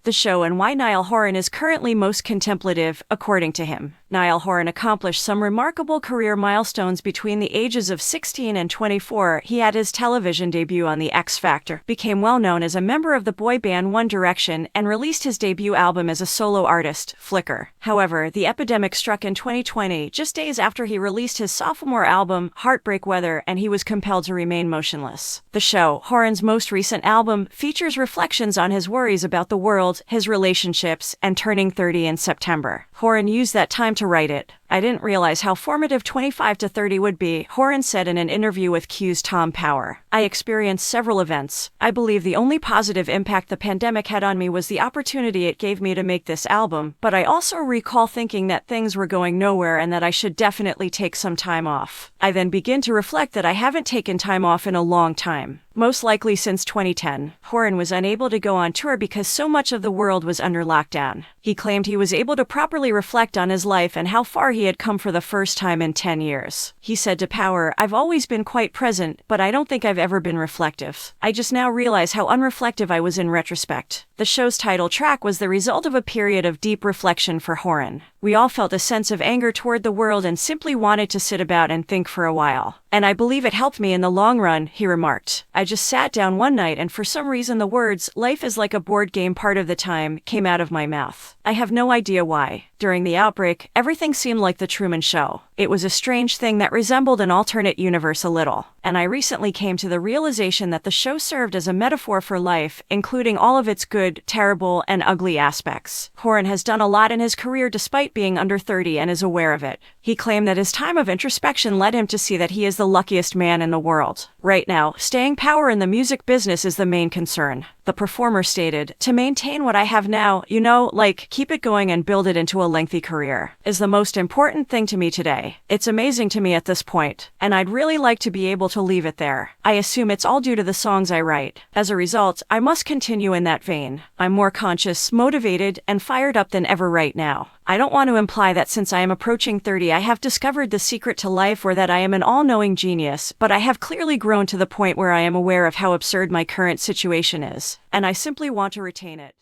the show and why Niall Horan is currently most contemplative, according to him. Niall Horan accomplished some remarkable career milestones between the ages of 16 and 24. He had his television debut on The X Factor, became well known as a member of the boy band One Direction, and released his debut album as a solo artist, Flicker. However, the epidemic struck in 2020, just days after he released his sophomore album, Heartbreak Weather, and he was compelled to remain motionless. The show, Horan's most recent album, features reflections on his worries about the world, his relationships, and turning 30 in September. Horan used that time to write it. "I didn't realize how formative 25 to 30 would be," Horan said in an interview with Q's Tom Power. "I experienced several events. I believe the only positive impact the pandemic had on me was the opportunity it gave me to make this album, but I also recall thinking that things were going nowhere and that I should definitely take some time off. I then begin to reflect that I haven't taken time off in a long time. Most likely since 2010. Horan was unable to go on tour because so much of the world was under lockdown. He claimed he was able to properly reflect on his life and how far he had come for the first time in 10 years. He said to Power, "I've always been quite present, but I don't think I've ever been reflective. I just now realize how unreflective I was in retrospect." The show's title track was the result of a period of deep reflection for Horan. "We all felt a sense of anger toward the world and simply wanted to sit about and think for a while. And I believe it helped me in the long run," he remarked. "I just sat down one night and for some reason the words, 'life is like a board game' part of the time, came out of my mouth. I have no idea why. During the outbreak, everything seemed like the Truman Show. It was a strange thing that resembled an alternate universe a little. And I recently came to the realization that the show served as a metaphor for life, including all of its good, terrible, and ugly aspects." Horan has done a lot in his career despite being under 30 and is aware of it. He claimed that his time of introspection led him to see that he is the luckiest man in the world. "Right now, staying power in the music business is the main concern," the performer stated. "To maintain what I have now, keep it going and build it into a lengthy career, is the most important thing to me today. It's amazing to me at this point, and I'd really like to be able to leave it there. I assume it's all due to the songs I write. As a result, I must continue in that vein. I'm more conscious, motivated, and fired up than ever right now. I don't want to imply that since I am approaching 30 I have discovered the secret to life or that I am an all-knowing genius, but I have clearly grown to the point where I am aware of how absurd my current situation is, and I simply want to retain it."